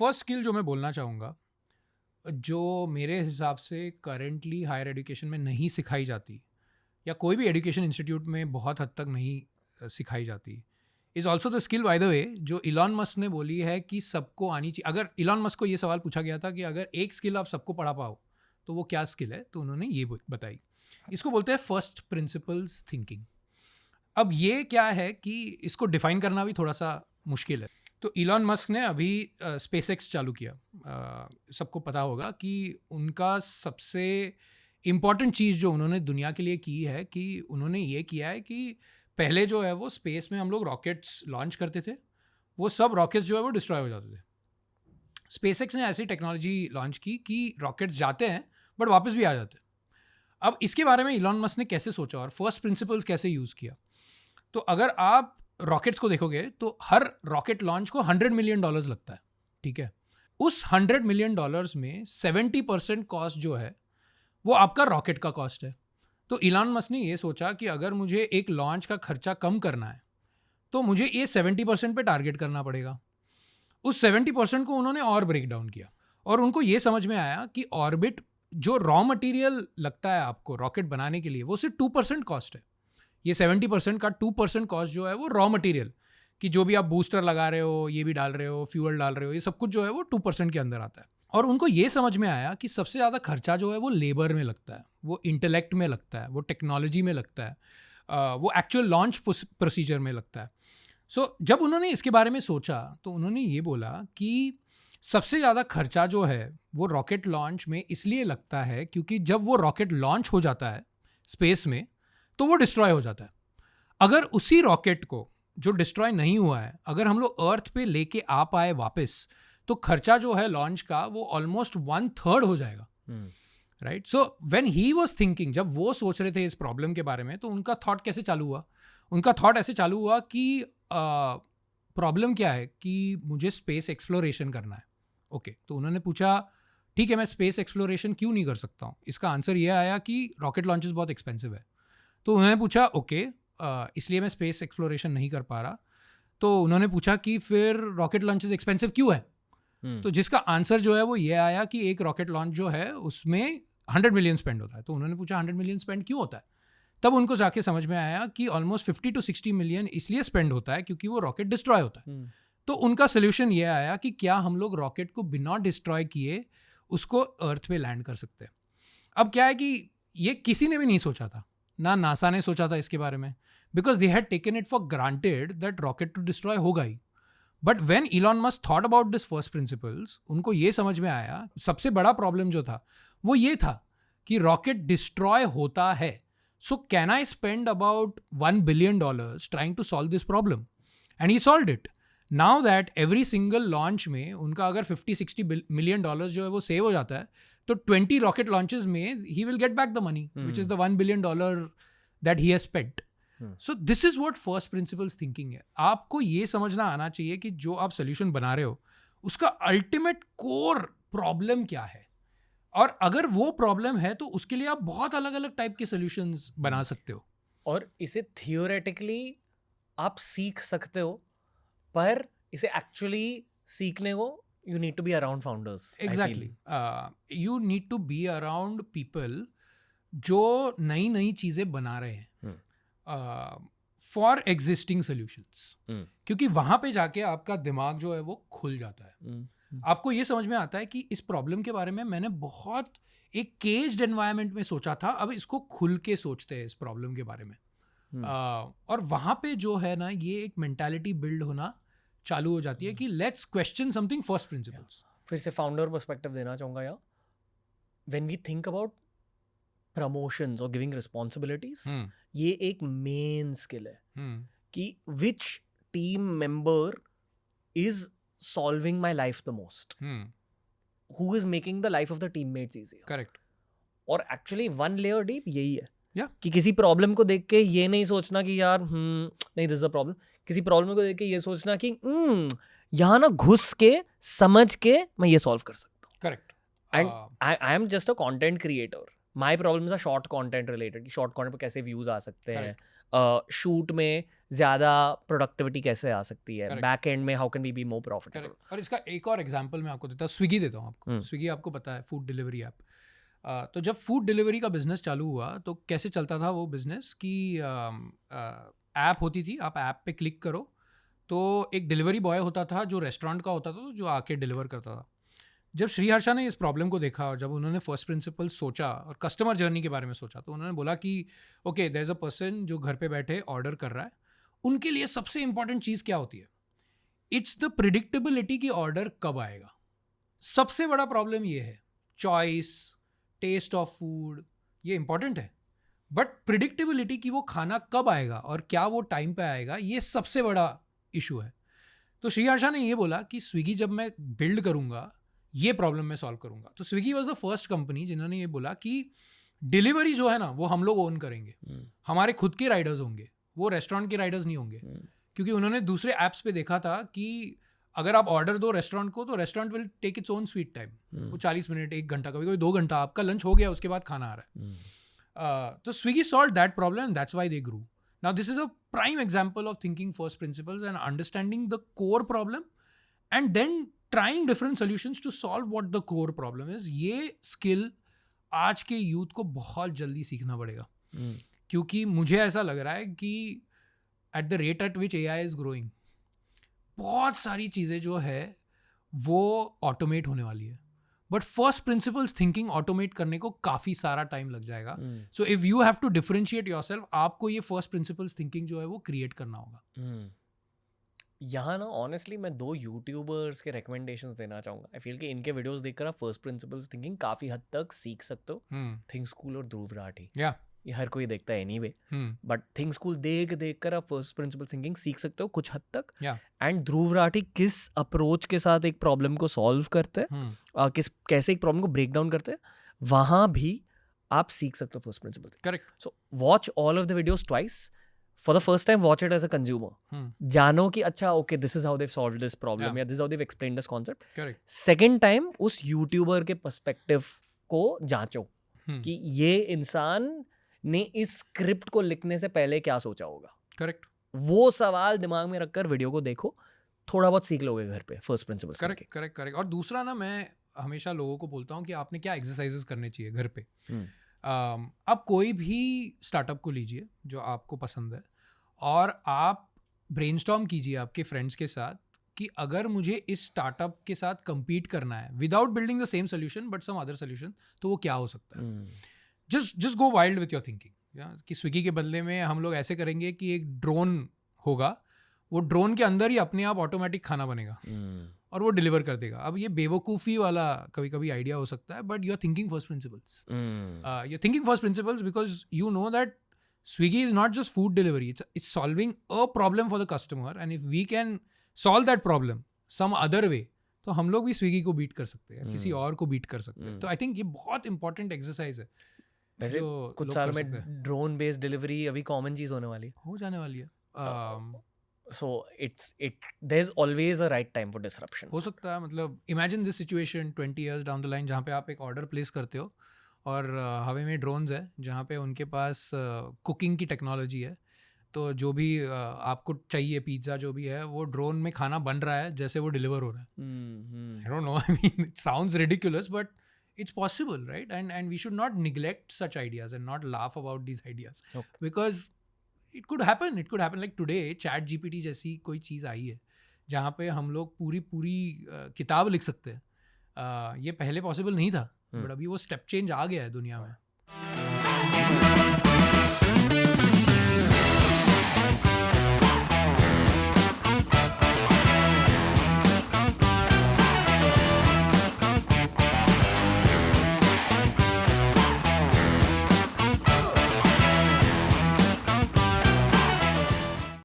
First skill जो मैं बोलना चाहूँगा, जो मेरे हिसाब से करेंटली हायर एजुकेशन में नहीं सिखाई जाती या कोई भी एजुकेशन इंस्टीट्यूट में बहुत हद तक नहीं सिखाई जाती, is also the skill by the way जो इलॉन मस्क ने बोली है कि सबको आनी चाहिए। अगर इलॉन मस्क को ये सवाल पूछा गया था कि अगर एक स्किल आप सबको पढ़ा पाओ तो वो क्या स्किल है, तो उन्होंने ये बताई। इसको बोलते हैं फर्स्ट प्रिंसिपल्स थिंकिंग। अब ये क्या है कि इसको डिफाइन करना भी थोड़ा सा मुश्किल है। तो इलॉन मस्क ने अभी स्पेसएक्स चालू किया। सबको पता होगा कि उनका सबसे इम्पॉर्टेंट चीज़ जो उन्होंने दुनिया के लिए की है कि उन्होंने ये किया है कि पहले जो है वो स्पेस में हम लोग रॉकेट्स लॉन्च करते थे, वो सब रॉकेट्स जो है वो डिस्ट्रॉय हो जाते थे। स्पेसएक्स ने ऐसी टेक्नोलॉजी लॉन्च की कि रॉकेट्स जाते हैं बट वापस भी आ जाते हैं। अब इसके बारे में इलॉन मस्क ने कैसे सोचा और फर्स्ट प्रिंसिपल्स कैसे यूज़ किया, तो अगर आप रॉकेट्स को देखोगे तो हर रॉकेट लॉन्च को $100 मिलियन लगता है, ठीक है। उस $100 मिलियन में 70% कॉस्ट जो है वो आपका रॉकेट का कॉस्ट है। तो इलॉन मस्क ने ये सोचा कि अगर मुझे एक लॉन्च का खर्चा कम करना है तो मुझे ये 70% पे टारगेट करना पड़ेगा। उस 70% को उन्होंने और ब्रेक डाउन किया और उनको ये समझ में आया कि ऑर्बिट जो रॉ मटेरियल लगता है आपको रॉकेट बनाने के लिए वो सिर्फ 2% कॉस्ट है। ये 70% का 2% कॉस्ट जो है वो रॉ मटेरियल कि जो भी आप बूस्टर लगा रहे हो, ये भी डाल रहे हो, फ्यूल डाल रहे हो, ये सब कुछ जो है वो 2% के अंदर आता है। और उनको ये समझ में आया कि सबसे ज़्यादा खर्चा जो है वो लेबर में लगता है, वो इंटेलेक्ट में लगता है, वो टेक्नोलॉजी में लगता है, वो एक्चुअल लॉन्च प्रोसीजर में लगता है। सो जब उन्होंने इसके बारे में सोचा तो उन्होंने ये बोला कि सबसे ज़्यादा खर्चा जो है वो रॉकेट लॉन्च में इसलिए लगता है क्योंकि जब वो रॉकेट लॉन्च हो जाता है स्पेस में तो वो डिस्ट्रॉय हो जाता है। अगर उसी रॉकेट को जो डिस्ट्रॉय नहीं हुआ है अगर हम लोग अर्थ पे लेके आ पाए वापस, तो खर्चा जो है लॉन्च का वो ऑलमोस्ट 1/3 हो जाएगा, right. So when he was thinking, जब वो सोच रहे थे इस प्रॉब्लम के बारे में, तो उनका थॉट कैसे चालू हुआ? उनका थॉट ऐसे चालू हुआ कि प्रॉब्लम क्या है कि मुझे स्पेस एक्सप्लोरेशन करना है। ओके, तो उन्होंने पूछा ठीक है मैं स्पेस एक्सप्लोरेशन क्यों नहीं कर सकता हूँ? इसका आंसर ये आया कि रॉकेट लॉन्चेस बहुत एक्सपेंसिव है। तो उन्होंने पूछा ओके, इसलिए मैं स्पेस एक्सप्लोरेशन नहीं कर पा रहा। तो उन्होंने पूछा कि फिर रॉकेट लॉन्चेस एक्सपेंसिव क्यों है? तो जिसका आंसर जो है वो ये आया कि एक रॉकेट लॉन्च जो है उसमें 100 मिलियन स्पेंड होता है। तो उन्होंने पूछा 100 मिलियन स्पेंड क्यों होता है? तब उनको जाके समझ में आया कि ऑलमोस्ट 50 to 60 मिलियन इसलिए स्पेंड होता है क्योंकि वो रॉकेट डिस्ट्रॉय होता है। तो उनका सोल्यूशन ये आया कि क्या हम लोग रॉकेट को बिना डिस्ट्रॉय किए उसको अर्थ पे लैंड कर सकते हैं। अब क्या है कि ये किसी ने भी नहीं सोचा था, ना नासा ने सोचा था इसके बारे में, because they had taken it for granted that rocket to destroy होगा ही। But when Elon Musk thought about this first principles, उनको ये समझ में आया सबसे बड़ा प्रॉब्लम जो था वो ये था कि रॉकेट डिस्ट्रॉय होता है। So can I spend about $1 billion trying to solve this problem? And he solved it. Now that every single launch में उनका अगर $50-60 मिलियन जो है वो सेव हो जाता है, तो 20 रॉकेट लॉन्चेस में he will get back the money which is the $1 billion that he has spent. So this is what first principles thinking है। आपको ये समझना आना चाहिए कि जो आप सोल्यूशन बना रहे हो उसका अल्टीमेट कोर प्रॉब्लम क्या है, और अगर वो प्रॉब्लम है तो उसके लिए आप बहुत अलग अलग टाइप के सॉल्यूशंस बना सकते हो। और इसे थियोरेटिकली आप सीख सकते हो, पर इसे एक्चुअली सीखने को you need to be around founders. Exactly, you need to be around people जो नई नई चीज़ें बना रहे हैं फॉर एग्जिस्टिंग सोल्यूशंस, क्योंकि वहाँ पे जाके आपका दिमाग जो है वो खुल जाता है। आपको ये समझ में आता है कि इस प्रॉब्लम के बारे में मैंने बहुत एक केज्ड एनवायरनमेंट में सोचा था, अब इसको खुल के सोचते हैं इस प्रॉब्लम के बारे में। और वहाँ पे जो है ना ये एक मेंटालिटी बिल्ड होना चालू हो जाती है कि let's question something first principles. फिर से फाउंडर पर्सपेक्टिव देना चाहूँगा यार, when we think about promotions और गिविंग रिस्पॉन्सिबिलिटीज, ये एक मेन स्किल है कि which team member is solving my life the most, who is making the life of the teammates easier. Correct. और actually one layer deep यही है, yeah. कि किसी प्रॉब्लम को देख के ये नहीं सोचना कि यार नहीं दिस इज अ प्रॉब्लम, किसी प्रॉब्लम को देख के ये सोचना कि यहाँ ना घुस के समझ के मैं ये सॉल्व कर सकता हूँ. Correct. And I am just a content creator, my problems are short content related, कि शॉर्ट कंटेंट पे कैसे व्यूज आ सकते हैं, शूट में ज़्यादा प्रोडक्टिविटी कैसे आ सकती है, Correct. बैक एंड में how can we be more profitable. और इसका एक और एग्जांपल मैं आपको देता हूँ, स्विगी देता हूँ आपको. स्विगी आपको पता है, फूड डिलीवरी ऐप. तो जब फूड डिलीवरी का बिजनेस चालू हुआ तो कैसे चलता था वो बिजनेस कि ऐप होती थी, आप ऐप पे क्लिक करो तो एक डिलीवरी बॉय होता था जो रेस्टोरेंट का होता था, जो आके डिलीवर करता था. जब श्रीहर्षा ने इस प्रॉब्लम को देखा और जब उन्होंने फर्स्ट प्रिंसिपल सोचा और कस्टमर जर्नी के बारे में सोचा, तो उन्होंने बोला कि okay, there is a person जो घर पे बैठे ऑर्डर कर रहा है, उनके लिए सबसे इंपॉर्टेंट चीज़ क्या होती है? इट्स द प्रिडिक्टेबिलिटी कि ऑर्डर कब आएगा. सबसे बड़ा प्रॉब्लम ये है. चॉइस, टेस्ट ऑफ फूड, ये इंपॉर्टेंट है, बट प्रिडिक्टेबिलिटी कि वो खाना कब आएगा और क्या वो टाइम पे आएगा, ये सबसे बड़ा इशू है. तो श्रीहर्षा ने ये बोला कि स्विगी जब मैं बिल्ड करूंगा, ये प्रॉब्लम मैं सॉल्व करूंगा. तो Swiggy was the first company जिन्होंने ये बोला कि डिलीवरी जो है ना, वो हम लोग ओन करेंगे. हमारे खुद के राइडर्स होंगे, वो रेस्टोरेंट के राइडर्स नहीं होंगे. क्योंकि उन्होंने दूसरे ऐप्स पे देखा था कि अगर आप ऑर्डर दो रेस्टोरेंट को, तो restaurant will take its own sweet time. वो 40 मिनट, 1 घंटा, कभी कभी 2 घंटा, आपका लंच हो गया, उसके बाद खाना आ रहा है. तो Swiggy solve that problem and that's why they grew. Now this is a prime example of thinking first principles and understanding the core problem and then trying different solutions to solve what the core problem is. ये skill आज के youth को बहुत जल्दी सीखना पड़ेगा. क्योंकि मुझे ऐसा लग रहा है कि at the rate at which AI is growing, बहुत सारी चीज़ें जो है वो ऑटोमेट होने वाली है. But first principles thinking automate करने को काफ़ी सारा टाइम लग जाएगा. So if you have to differentiate yourself, आपको ये फर्स्ट प्रिंसिपल्स थिंकिंग जो है वो क्रिएट करना होगा. यहाँ ना ऑनेस्टली मैं 2 यूट्यूबर्स के रिकमेंडेशंस देना चाहूँगा. आई फील कि इनके वीडियोस देखकर आप फर्स्ट प्रिंसिपल्स थिंकिंग काफ़ी हद तक सीख सकते हो. थिंक स्कूल और ध्रुव राठी, ये हर कोई देखता है एनीवे, बट थिंक स्कूल देख कर आप फर्स्ट प्रिंसिपल थिंकिंग सीख सकते हो कुछ हद तक. एंड ध्रुव राठी किस अप्रोच के साथ एक प्रॉब्लम को सॉल्व करते हैं, कैसे एक प्रॉब्लम को ब्रेक डाउन करते हैं, वहाँ भी आप सीख सकते हो first principle. Correct. So watch all of the videos twice. For the first time watch it as a consumer. जानो कि अच्छा okay, this is how they solve this problem, या this is how they explain this concept. Second time उस YouTuber के perspective को जांचो कि ये इंसान ने इस स्क्रिप्ट को लिखने से पहले क्या सोचा होगा. करेक्ट. वो सवाल दिमाग में रखकर वीडियो को देखो, थोड़ा बहुत सीख लोगे घर पे फर्स्ट प्रिंसिपल. करेक्ट. और दूसरा ना, मैं हमेशा लोगों को बोलता हूँ कि आपने क्या एक्सरसाइजेस करने चाहिए घर पे. आप कोई भी स्टार्टअप को लीजिए जो आपको पसंद है और आप ब्रेनस्टॉर्म कीजिए आपके फ्रेंड्स के साथ कि अगर मुझे इस स्टार्टअप के साथ compete करना है without building the same solution but some other solution, तो वो क्या हो सकता है. Just go wild with your thinking. कि स्विगी के बदले में हम लोग ऐसे करेंगे कि एक ड्रोन होगा, वो ड्रोन के अंदर ही अपने आप ऑटोमेटिक खाना बनेगा और वो डिलीवर कर देगा. अब ये बेवकूफ़ी वाला कभी कभी आइडिया हो सकता है, but you are thinking first principles. You are thinking first principles because you know that Swiggy is not just food delivery, it's solving a problem for the customer, and if we can solve that problem some other way, तो हम लोग भी Swiggy को beat कर सकते हैं, किसी और को बीट कर सकते हैं. तो आई थिंक ये बहुत इंपॉर्टेंट एक्सरसाइज है. वैसे कुछ साल में ड्रोन बेस्ड डिलीवरी अभी कॉमन चीज होने वाली हो जाने वाली है. So there's always a right time for disruption. हो सकता है, मतलब imagine this situation 20 years down the line जहाँ पे आप एक ऑर्डर प्लेस करते हो और हवा में ड्रोन्स है जहाँ पे उनके पास कुकिंग की टेक्नोलॉजी है. तो जो भी आपको चाहिए, पिज़्ज़ा जो भी है, वो ड्रोन में खाना बन रहा है जैसे वो डिलीवर हो रहा है. I don't know, I mean it sounds ridiculous but it's possible, right? And we should not neglect such ideas and not laugh about these ideas. Because it could happen like today chat GPT जैसी कोई चीज़ आई है जहाँ पे हम लोग पूरी किताब लिख सकते हैं. ये पहले पॉसिबल नहीं था, बट अभी वो स्टेप चेंज आ गया है दुनिया में.